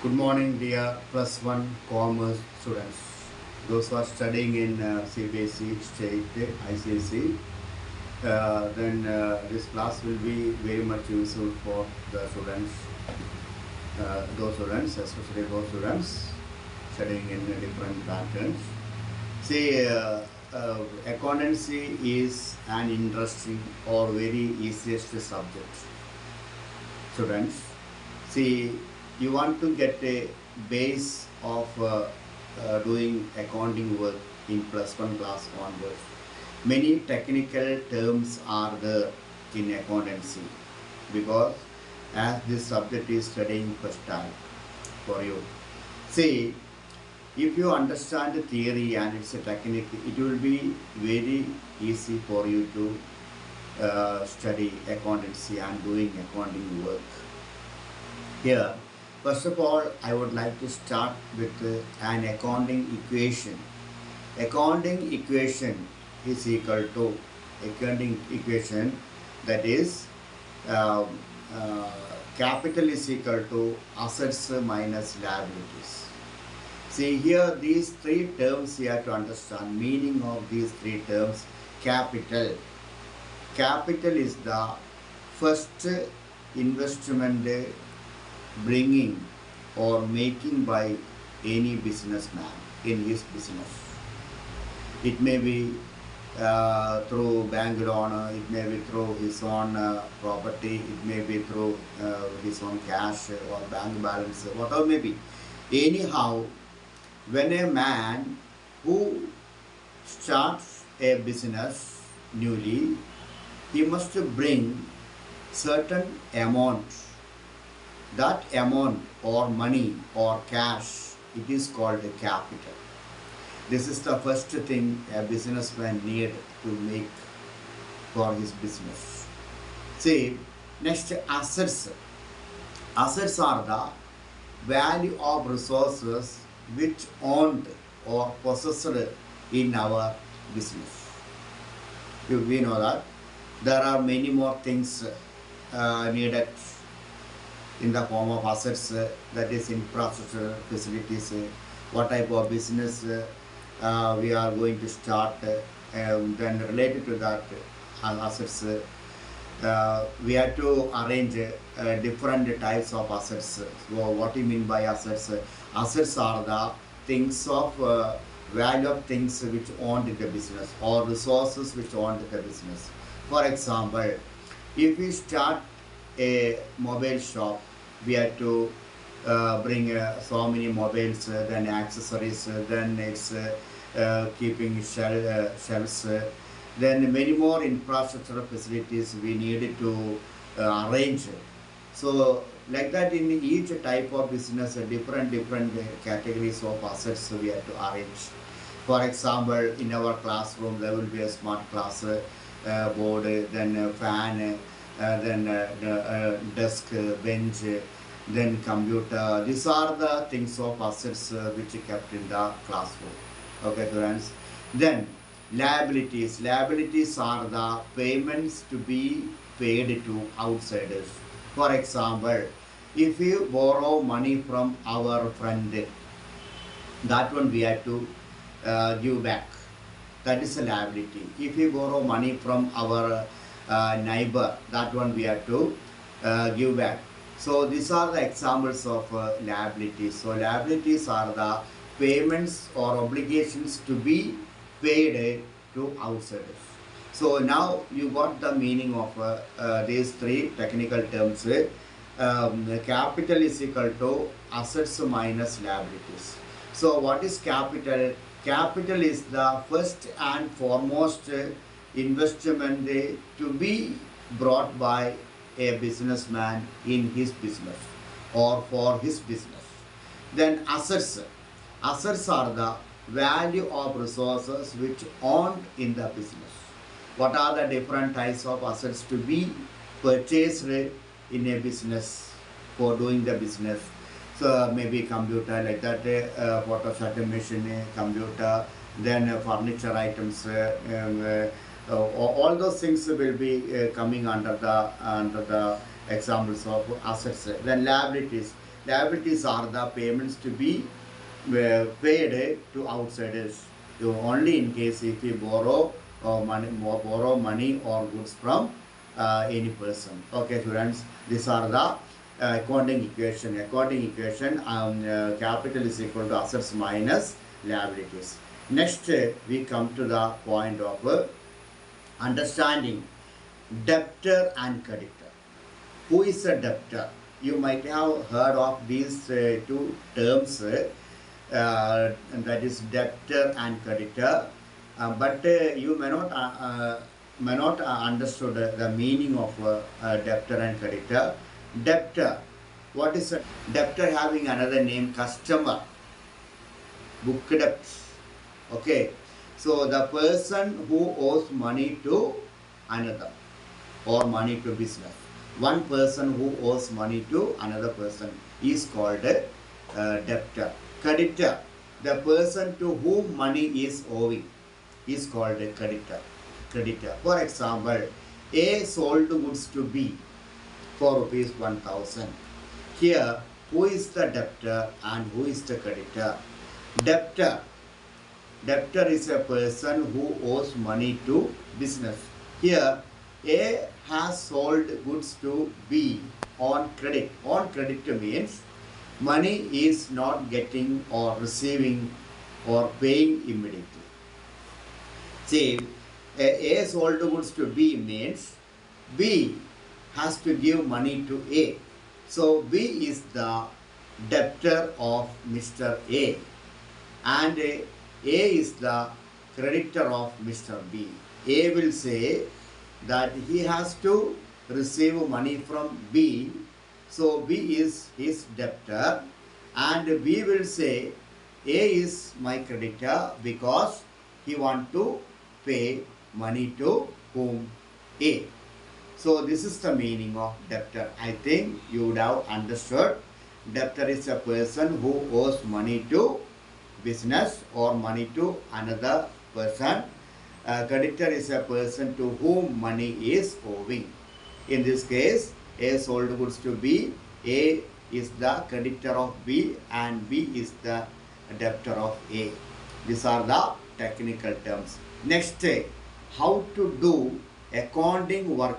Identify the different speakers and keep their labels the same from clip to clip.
Speaker 1: Good morning, dear plus one commerce students. Those who are studying in CBSE State ICSE, then this class will be very much useful for the students, those students, especially those students studying in different patterns. See, accountancy is an interesting or very easiest subject. Students, see, you want to get a base of doing accounting work in plus one class onwards. Many technical terms are there in accountancy because as this subject is studying first time for you. See, if you understand the theory and its a technique, it will be very easy for you to study accountancy and doing accounting work. Here, first of all, I would like to start with an accounting equation. Accounting equation is equal to accounting equation, that is uh, uh, capital is equal to assets minus liabilities. See here, these three terms you have to understand meaning of these three terms. Capital. Capital is the first investment bringing or making by any businessman in his business. It may be through bank loan, it may be through his own property, it may be through his own cash or bank balance, whatever may be. Anyhow, when a man who starts a business newly, he must bring certain amount. That amount or money or cash, it is called a capital. This is the first thing a businessman need to make for his business. See, next, assets. Assets are the value of resources which owned or possessed in our business. We know that there are many more things needed in the form of assets, that is infrastructure, facilities, what type of business we are going to start, then related to that assets, we have to arrange different types of assets. So what do you mean by assets? Assets are the things of value of things which owned in the business or resources which owned the business. For example, if we start a mobile shop, we have to bring so many mobiles, then accessories, then it's keeping shelves, then many more infrastructure facilities we needed to arrange. So like that, in each type of business, different categories of assets we have to arrange. For example, in our classroom there will be a smart class board, then a fan, then desk, bench, then computer. These are the things of assets which are kept in the classroom. Okay, friends. Then liabilities. Liabilities are the payments to be paid to outsiders. For example, if you borrow money from our friend, that one we have to give back. That is a liability. If we borrow money from our neighbor, that one we have to give back. So these are the examples of liabilities. So liabilities are the payments or obligations to be paid to outsiders. So now you got the meaning of these three technical terms. Capital is equal to assets minus liabilities. So what is capital? Capital is the first and foremost investment to be brought by a businessman in his business or for his business. Then assets. Assets are the value of resources which owned in the business. What are the different types of assets to be purchased in a business for doing the business? So maybe computer, like that, photostat machine, computer, then furniture items, all those things will be coming under the examples of assets. Then liabilities. Liabilities are the payments to be paid to outsiders. Only in case if we borrow money or goods from any person. Okay, students, these are the accounting equation. Accounting equation, capital is equal to assets minus liabilities. Next, we come to the point of understanding debtor and creditor. Who is a debtor? You might have heard of these two terms, and that is debtor and creditor, but you may not understood the meaning of debtor and creditor. Debtor, what is a debtor? Having another name, customer, book debts. Okay, so the person who owes money to another or money to business. One person who owes money to another person is called a debtor. Creditor, the person to whom money is owing, is called a creditor. Creditor. For example, A sold goods to B for rupees 1000. Here, who is the debtor and who is the creditor? Debtor. Debtor is a person who owes money to business. Here, A has sold goods to B on credit. On credit means money is not getting or receiving or paying immediately. See, A sold goods to B means B has to give money to A. So B is the debtor of Mr. A, and A is the creditor of Mr. B. A will say that he has to receive money from B, so B is his debtor, and B will say A is my creditor because he want to pay money to whom? A. So this is the meaning of debtor. I think you would have understood. Debtor is a person who owes money to business or money to another person. Creditor is a person to whom money is owing. In this case, A sold goods to B. A is the creditor of B and B is the debtor of A. These are the technical terms. Next, how to do accounting work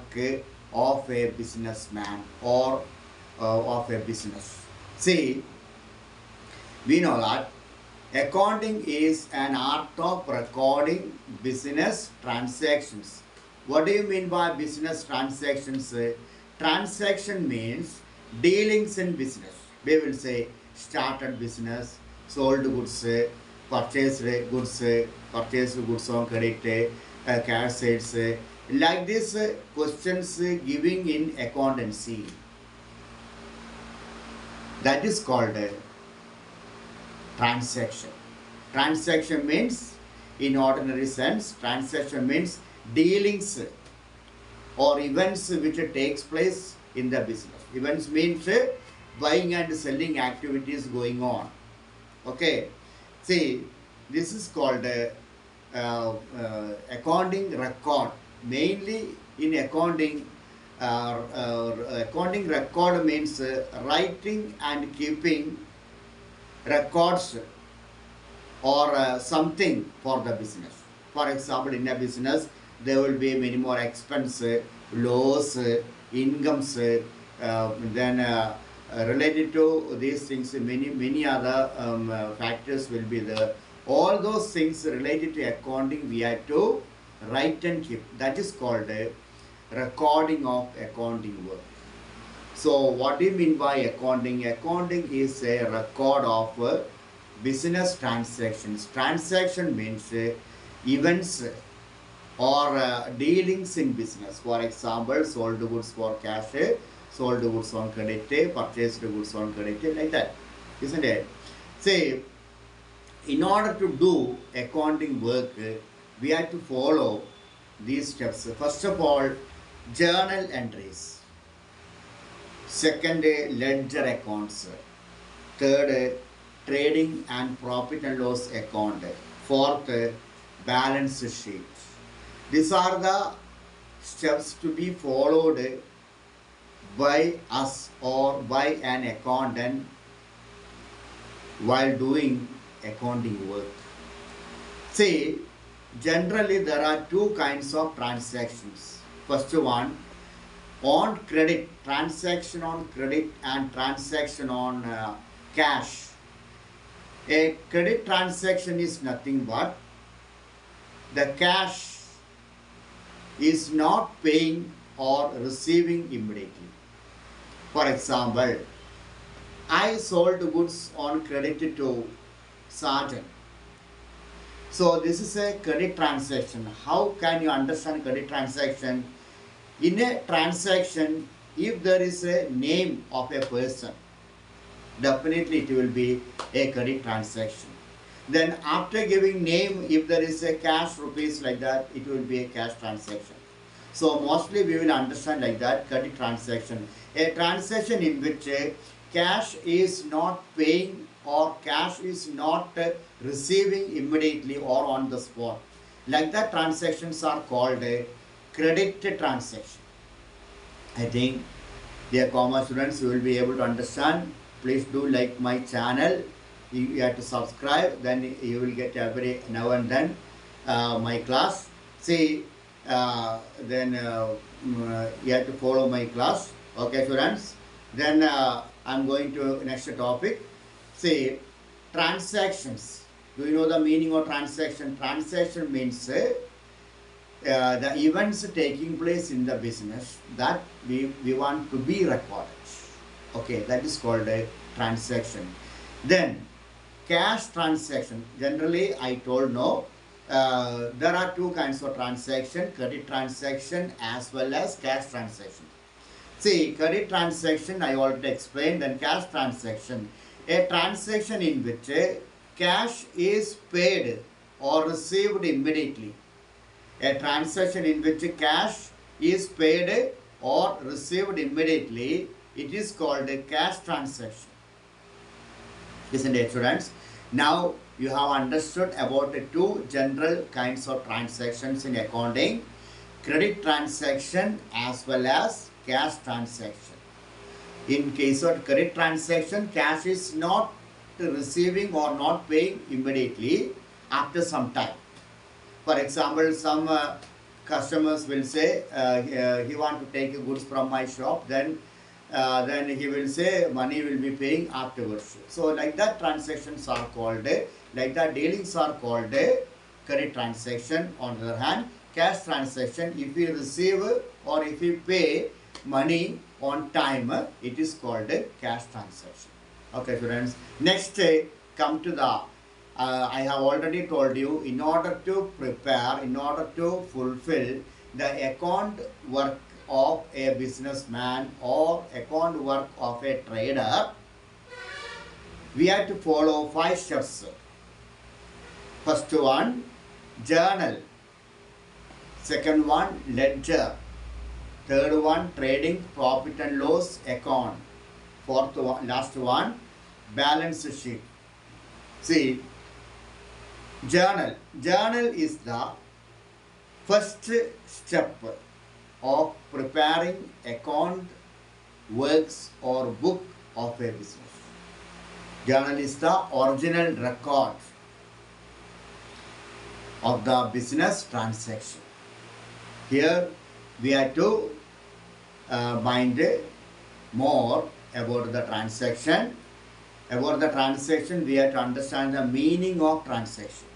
Speaker 1: of a businessman or of a business. See, we know that accounting is an art of recording business transactions. What do you mean by business transactions? Transaction means dealings in business. We will say started business, sold goods, purchased goods on credit, cash sales. Like this questions giving in accountancy. That is called transaction. Transaction means, in ordinary sense, transaction means dealings or events which takes place in the business. Events means buying and selling activities going on. Okay. See, this is called accounting record. Mainly in accounting, accounting record means writing and keeping records or something for the business. For example, in a business, there will be many more expense, loss, incomes, then related to these things, many other factors will be there. All those things related to accounting, we have to write and keep. That is called a recording of accounting work. So what do you mean by accounting? Accounting is a record of business transactions. Transaction means events or dealings in business. For example, sold goods for cash, sold goods on credit, purchased goods on credit, like that. Isn't it? Say, in order to do accounting work, we have to follow these steps. First of all, journal entries. Second, ledger accounts. Third, trading and profit and loss account. Fourth, balance sheet. These are the steps to be followed by us or by an accountant while doing accounting work. See, generally there are two kinds of transactions. First one, on credit, transaction on credit and transaction on cash. A credit transaction is nothing but the cash is not paying or receiving immediately. For example, I sold goods on credit to Sergeant. So this is a credit transaction. How can you understand credit transaction? In a transaction, if there is a name of a person, definitely it will be a credit transaction. Then after giving name, if there is a cash rupees like that, it will be a cash transaction. So mostly we will understand like that, credit transaction. A transaction in which cash is not paying or cash is not receiving immediately or on the spot. Like that, transactions are called a credit transaction. I think, dear commerce students, you will be able to understand. Please do like my channel. You have to subscribe, then you will get every now and then my class. See, then you have to follow my class. Okay, students. Then I'm going to next topic. See, transactions. Do you know the meaning of transaction? Transaction means the events taking place in the business that we want to be recorded. Okay, that is called a transaction. Then cash transaction. Generally, I told no. There are two kinds of transaction: credit transaction as well as cash transaction. See, credit transaction I already explained. Then cash transaction, a transaction in which cash is paid or received immediately. A transaction in which cash is paid or received immediately, it is called a cash transaction. Isn't it, students? Now you have understood about the two general kinds of transactions in accounting: credit transaction as well as cash transaction. In case of credit transaction, cash is not receiving or not paying immediately, after some time. For example, some customers will say he want to take goods from my shop, then he will say money will be paying afterwards. So like that, transactions are called, like that dealings are called credit transaction. On the other hand, cash transaction, if we receive or if we pay money on time, it is called a cash transaction. Okay, students. Next, come to the I have already told you, in order to prepare, in order to fulfill the account work of a businessman or account work of a trader, we have to follow 5 steps. First one, journal. Second one, ledger. Third one, trading profit and loss account. Fourth one, last one, balance sheet. See, journal. Journal is the first step of preparing account works or book of a business. Journal is the original record of the business transaction. Here we have to mind more about the transaction. About the transaction, we have to understand the meaning of transaction.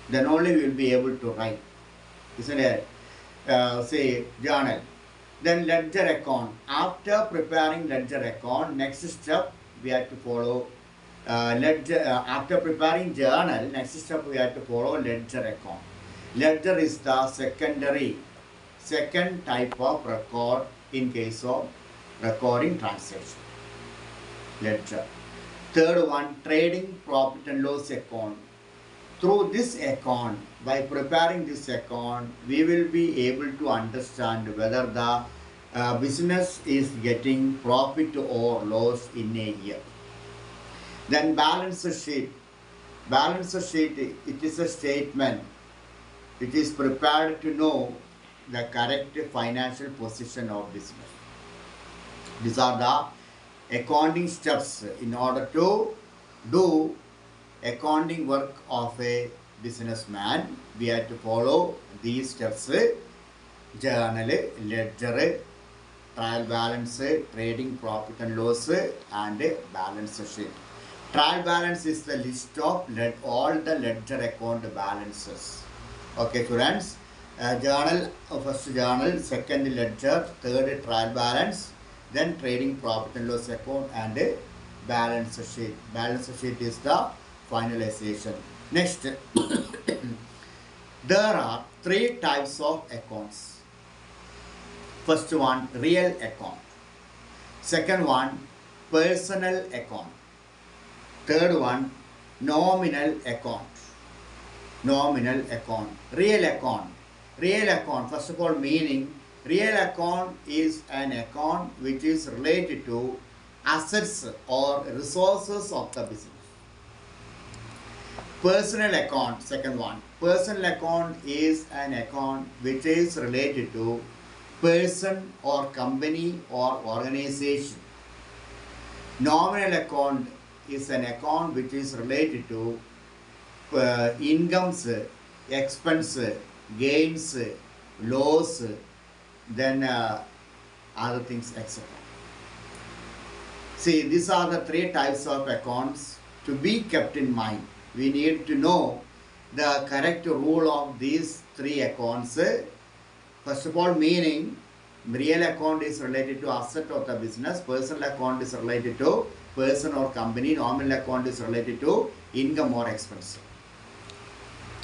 Speaker 1: Then only we will be able to write. Isn't it? Say journal. Then ledger account. After preparing ledger account, next step we have to follow ledger. After preparing journal, next step we have to follow ledger account. Ledger is the second type of record in case of recording transaction. Ledger. Third one, trading profit and loss account. Through this account, by preparing this account, we will be able to understand whether the business is getting profit or loss in a year. Then balance sheet. Balance sheet, it is a statement. It is prepared to know the correct financial position of business. These are the accounting steps in order to do accounting work of a businessman, we have to follow these steps: journal, ledger, trial balance, trading profit and loss, and balance sheet. Trial balance is the list of all the ledger account balances. Okay, students. Journal, first journal, second ledger, third trial balance, then trading profit and loss account, and balance sheet. Balance sheet is the finalization. Next, there are three types of accounts. First one, real account. Second one, personal account. Third one, nominal account. Nominal account. Real account. Real account, first of all, meaning real account is an account which is related to assets or resources of the business. Personal account, second one. Personal account is an account which is related to person or company or organization. Nominal account is an account which is related to incomes, expense, gains, loss, then other things, etc. See, these are the three types of accounts to be kept in mind. We need to know the correct rule of these three accounts. First of all, meaning real account is related to asset of the business, personal account is related to person or company, nominal account is related to income or expense.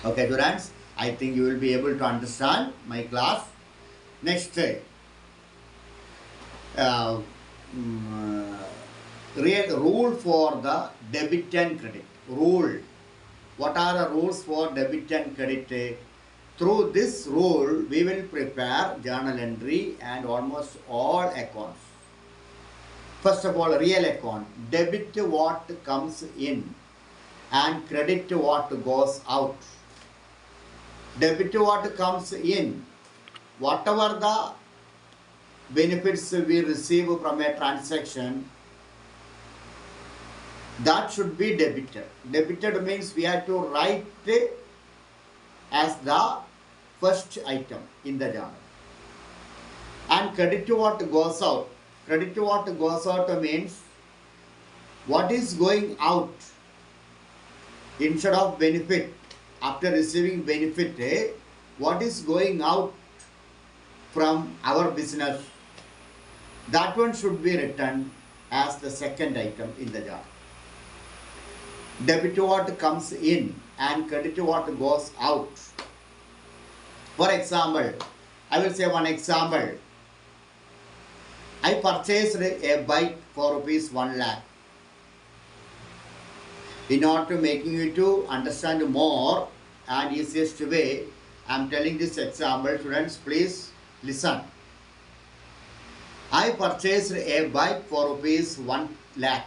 Speaker 1: Okay, students, I think you will be able to understand my class. Next, rule for the debit and credit. Rule. What are the rules for debit and credit? Through this rule, we will prepare journal entry and almost all accounts. First of all, real account. Debit what comes in and credit what goes out. Debit what comes in. Whatever the benefits we receive from a transaction, that should be debited. Debited means we have to write as the first item in the journal. And credit to what goes out. Credit to what goes out means what is going out instead of benefit. After receiving benefit, what is going out from our business, that one should be written as the second item in the journal. Debit what comes in and credit what goes out. For example, I will say one example. I purchased a bike for rupees 1 lakh. In order to making you to understand more and easiest way, I am telling this example. Students, please listen. I purchased a bike for rupees 1 lakh.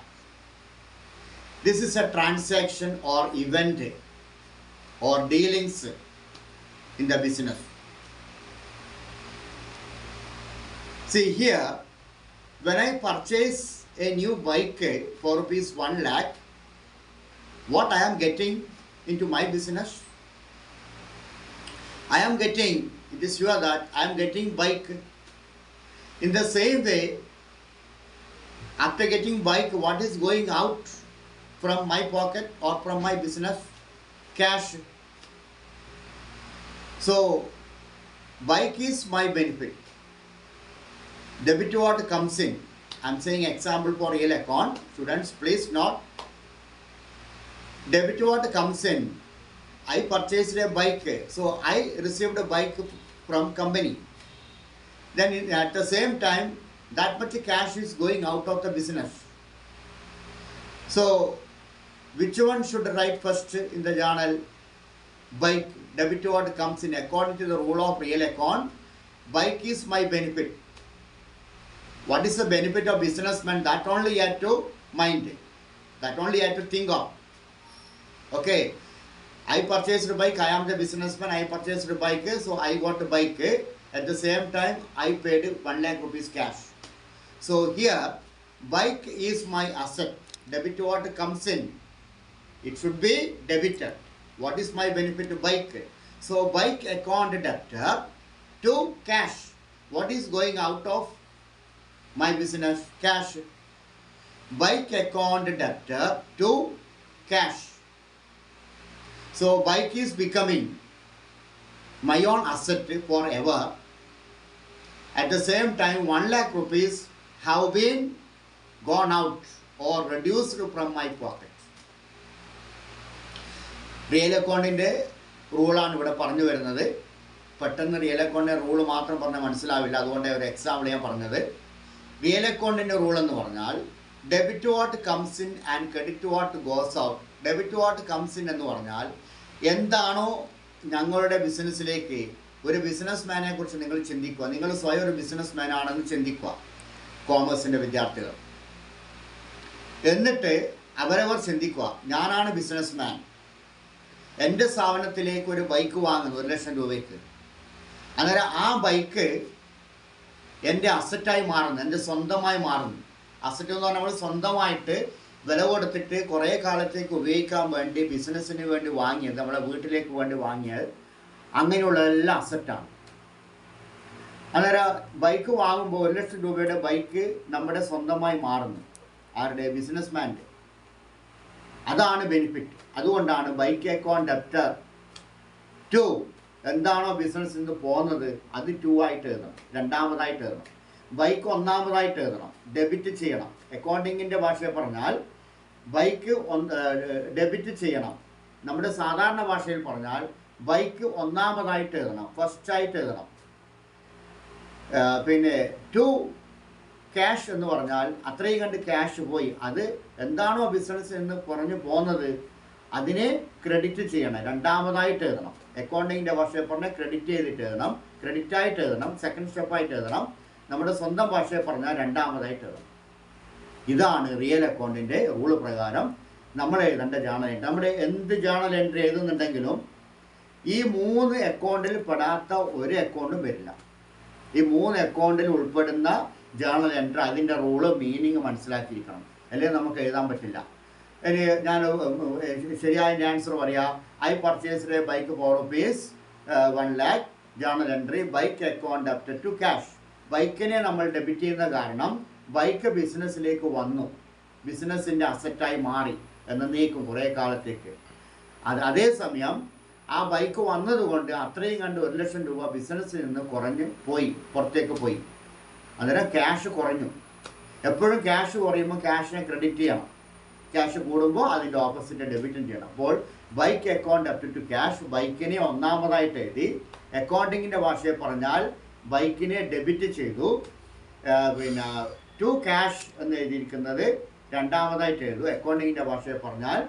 Speaker 1: This is a transaction or event or dealings in the business. See here, when I purchase a new bike for rupees 1 lakh, what I am getting into my business? I am getting, it is sure that I am getting bike. In the same way, after getting bike, what is going out from my pocket or from my business? Cash. So, bike is my benefit. Debit what comes in. I am saying example for real account. Students, please note. Debit what comes in. I purchased a bike. So, I received a bike from company. Then at the same time, that much cash is going out of the business. So, which one should write first in the journal? Bike. Debit what comes in according to the rule of real account. Bike is my benefit. What is the benefit of businessman? That only you have to mind. That only you have to think of. Okay. I purchased a bike. I am the businessman. I purchased a bike. So I got a bike. At the same time, I paid 1 lakh rupees cash. So here, bike is my asset. Debit what comes in It should be debited. What is my benefit to bike? So bike account debtor to cash. What is going out of my business? Cash. Bike account debtor to cash. So bike is becoming my own asset forever. At the same time, 1 lakh rupees have been gone out or reduced from my pocket. Real അക്കൗണ്ടിൻ്റെ റൂളാണ് ഇവിടെ പറഞ്ഞു വരുന്നത്. പെട്ടെന്ന് real അക്കൗണ്ടിൻ്റെ rule മാത്രം പറഞ്ഞാൽ മനസ്സിലാവില്ല, അതുകൊണ്ട് ഒരു എക്സാമ്പിൾ ഞാൻ പറഞ്ഞത്. റിയൽ അക്കൗണ്ടിൻ്റെ റൂൾ എന്ന് പറഞ്ഞാൽ debit what comes in and credit what goes out. Debit what comes in എന്ന് പറഞ്ഞാൽ എന്താണോ ഞങ്ങളുടെ ബിസിനസ്സിലേക്ക്, ഒരു ബിസിനസ് മാനെ കുറിച്ച് നിങ്ങൾ ചിന്തിക്കുക. നിങ്ങൾ സ്വയം ഒരു ബിസിനസ് മാൻ ആണെന്ന് ചിന്തിക്കുക, കോമേഴ്സിൻ്റെ വിദ്യാർത്ഥികൾ. എന്നിട്ട് അവരവർ ചിന്തിക്കുക, ഞാനാണ് ബിസിനസ് മാൻ, എൻ്റെ സ്ഥാപനത്തിലേക്ക് ഒരു ബൈക്ക് വാങ്ങുന്നു 1 ലക്ഷം രൂപയ്ക്ക്. അന്നേരം ആ ബൈക്ക് എൻ്റെ അസറ്റായി മാറുന്നു, എൻ്റെ സ്വന്തമായി മാറുന്നു. അസറ്റ് എന്ന് പറഞ്ഞാൽ നമ്മൾ സ്വന്തമായിട്ട് വില കൊടുത്തിട്ട് കുറേ കാലത്തേക്ക് ഉപയോഗിക്കാൻ വേണ്ടി ബിസിനസ്സിന് വേണ്ടി വാങ്ങിയത്, നമ്മളെ വീട്ടിലേക്ക് വേണ്ടി വാങ്ങിയത്, അങ്ങനെയുള്ള എല്ലാം അസറ്റാണ്. അന്നേരം ബൈക്ക് വാങ്ങുമ്പോൾ 1 ലക്ഷം രൂപയുടെ ബൈക്ക് നമ്മുടെ സ്വന്തമായി മാറുന്നു, ആരുടെ? ബിസിനസ് മാൻ്റെ. അതാണ് ബെനിഫിറ്റ്. അതുകൊണ്ടാണ് ബൈക്ക് അക്കൗണ്ട് ഡെപ്റ്റർ ടു, എന്താണോ ബിസിനസ്സിൽ നിന്ന് പോകുന്നത് അത് 2 ആയിട്ട് എഴുതണം, രണ്ടാമതായിട്ട് എഴുതണം. ബൈക്ക് ഒന്നാമതായിട്ട് എഴുതണം, ഡെബിറ്റ് ചെയ്യണം. അക്കൗണ്ടിങ്ങിൻ്റെ ഭാഷയിൽ പറഞ്ഞാൽ ബൈക്ക് ഡെബിറ്റ് ചെയ്യണം. നമ്മുടെ സാധാരണ ഭാഷയിൽ പറഞ്ഞാൽ ബൈക്ക് ഒന്നാമതായിട്ട് എഴുതണം, ഫസ്റ്റായിട്ട് എഴുതണം. പിന്നെ ടു ക്യാഷ് എന്ന് പറഞ്ഞാൽ അത്രയും കണ്ട് ക്യാഷ് പോയി, അത് എന്താണോ ബിസിനസ്സിൽ നിന്ന് കുറഞ്ഞു പോകുന്നത് അതിനെ ക്രെഡിറ്റ് ചെയ്യണം, രണ്ടാമതായിട്ട് എഴുതണം. അക്കൗണ്ടിങ്ങിൻ്റെ ഭാഷയിൽ പറഞ്ഞാൽ ക്രെഡിറ്റ് ചെയ്തിട്ട് എഴുതണം, ക്രെഡിറ്റായിട്ട് എഴുതണം, സെക്കൻഡ് സ്റ്റെപ്പായിട്ട് എഴുതണം. നമ്മുടെ സ്വന്തം ഭാഷയിൽ പറഞ്ഞാൽ രണ്ടാമതായിട്ട് എഴുതണം. ഇതാണ് റിയൽ അക്കൗണ്ടിൻ്റെ റൂള് പ്രകാരം നമ്മൾ എഴുതേണ്ട ജേണൽ എൻട്രി. നമ്മുടെ എന്ത് ജേണൽ എൻട്രി എഴുതുന്നുണ്ടെങ്കിലും ഈ 3 അക്കൗണ്ടിൽ പെടാത്ത ഒരു അക്കൗണ്ടും വരില്ല. ഈ 3 അക്കൗണ്ടിൽ ഉൾപ്പെടുന്ന ജേണൽ എൻട്രി, അതിൻ്റെ റൂള് മീനിങ് മനസ്സിലാക്കിയിരിക്കണം, അല്ലെങ്കിൽ നമുക്ക് എഴുതാൻ പറ്റില്ല. ഇനി ഞാൻ ശരിയായ ആൻസർ പറയാം. I purchased a bike for ₹1 lakh. Journal entry bike account debited to cash. ബൈക്കിനെ നമ്മൾ ഡെബിറ്റ് ചെയ്യുന്ന കാരണം ബൈക്ക് ബിസിനസ്സിലേക്ക് വന്നു, ബിസിനസ്സിൻ്റെ അസറ്റായി മാറി എന്നേക്കും കുറേ കാലത്തേക്ക്. അതേസമയം ആ ബൈക്ക് വന്നതുകൊണ്ട് അത്രയും കണ്ട് 1 ലക്ഷം രൂപ ബിസിനസ്സിൽ നിന്ന് കുറഞ്ഞ് പോയി, പുറത്തേക്ക് പോയി. അന്നേരം ക്യാഷ് കുറഞ്ഞു. എപ്പോഴും ക്യാഷ് കുറയുമ്പോൾ ക്യാഷിനെ ക്രെഡിറ്റ് ചെയ്യണം, ക്യാഷ് കൂടുമ്പോൾ അതിൻ്റെ ഓപ്പോസിറ്റ് ഡെബിറ്റും ചെയ്യണം. അപ്പോൾ bike account up to cash, ബൈക്കിനെ ഒന്നാമതായിട്ട് എഴുതി. അക്കൗണ്ടിങ്ങിൻ്റെ ഭാഷയിൽ പറഞ്ഞാൽ ബൈക്കിനെ ഡെബിറ്റ് ചെയ്തു, പിന്നെ ടു ക്യാഷ് എന്ന് എഴുതിയിരിക്കുന്നത് രണ്ടാമതായിട്ട് എഴുതു. അക്കൗണ്ടിങ്ങിൻ്റെ ഭാഷയിൽ പറഞ്ഞാൽ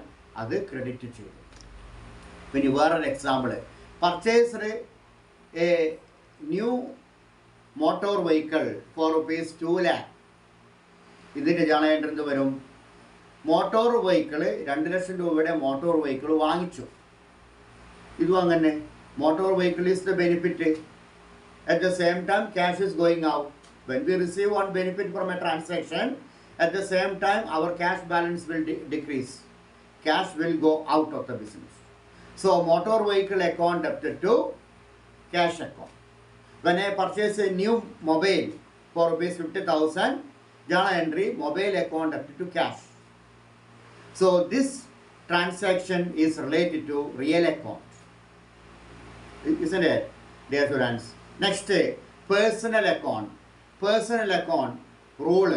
Speaker 1: അത് ക്രെഡിറ്റ് ചെയ്തു. പിന്നെ വേറൊരു example, purchased A new motor vehicle for ₹2 lakh. ഇതിൻ്റെ ജേണൽ എൻട്രി എന്ത് വരും? മോട്ടോർ വെഹിക്കിൾ 2 ലക്ഷം രൂപയുടെ മോട്ടോർ വെഹിക്കിൾ വാങ്ങിച്ചു. ഇതും അങ്ങനെ, motor vehicle is the benefit. At the same time, cash is going out. When we receive one benefit from a transaction, at the same time, our cash balance will decrease. Cash will go out of the business. So, motor vehicle account debted to cash account. When I purchase a new mobile for ₹50,000, journal entry mobile account debted to cash. So, this transaction is related to real account, isn't it, dear students? Next, personal account. Personal account rule.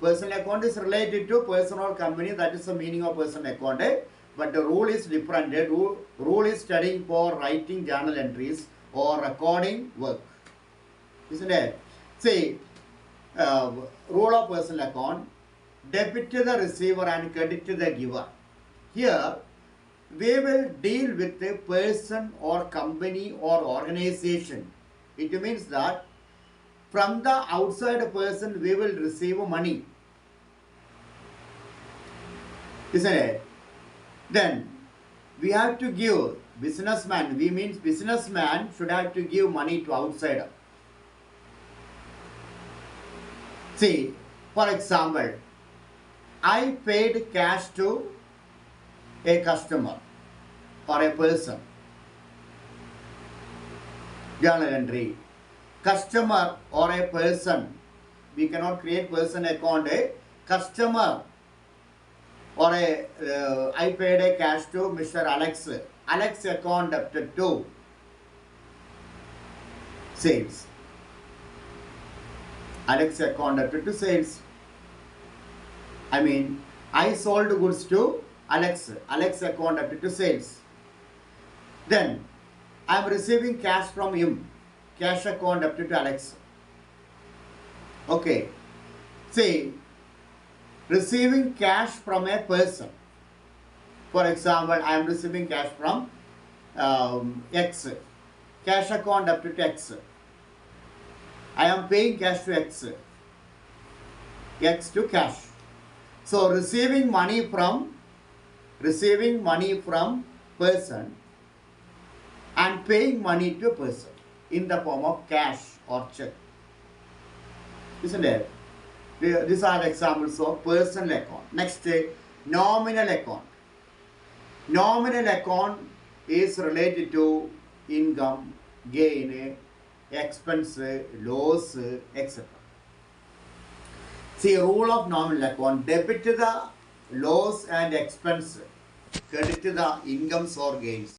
Speaker 1: Personal account is related to personal company. That is the meaning of personal account. But the rule is different. The rule is studying for writing journal entries or recording work, isn't it? See, rule of personal account: debit to the receiver and credit to the giver. Here, we will deal with a person or company or organization. It means that from the outside person we will receive money, isn't it? Then we have to give businessman. We means businessman should have to give money to outsider. See, for example, I paid cash to a customer or a person. Journal entry. Customer or a person. We cannot create person account. A customer or I paid a cash to Mr. Alex. Alex account debted to sales. Alex account debted to sales. I mean, I sold goods to Alex. Alex account debted to sales. Then I am receiving cash from him. Cash account debted to Alex. Okay. See, receiving cash from a person. For example, I am receiving cash from X. Cash account debted to X. I am paying cash to X. X to cash. So receiving money from person and paying money to a person in the form of cash or check. Isn't it? These are examples of personal account. Next, nominal account. Nominal account is related to income, gain, expense, loss, etc. See, rule of nominal account: debit the loss and expense, credit the incomes or gains.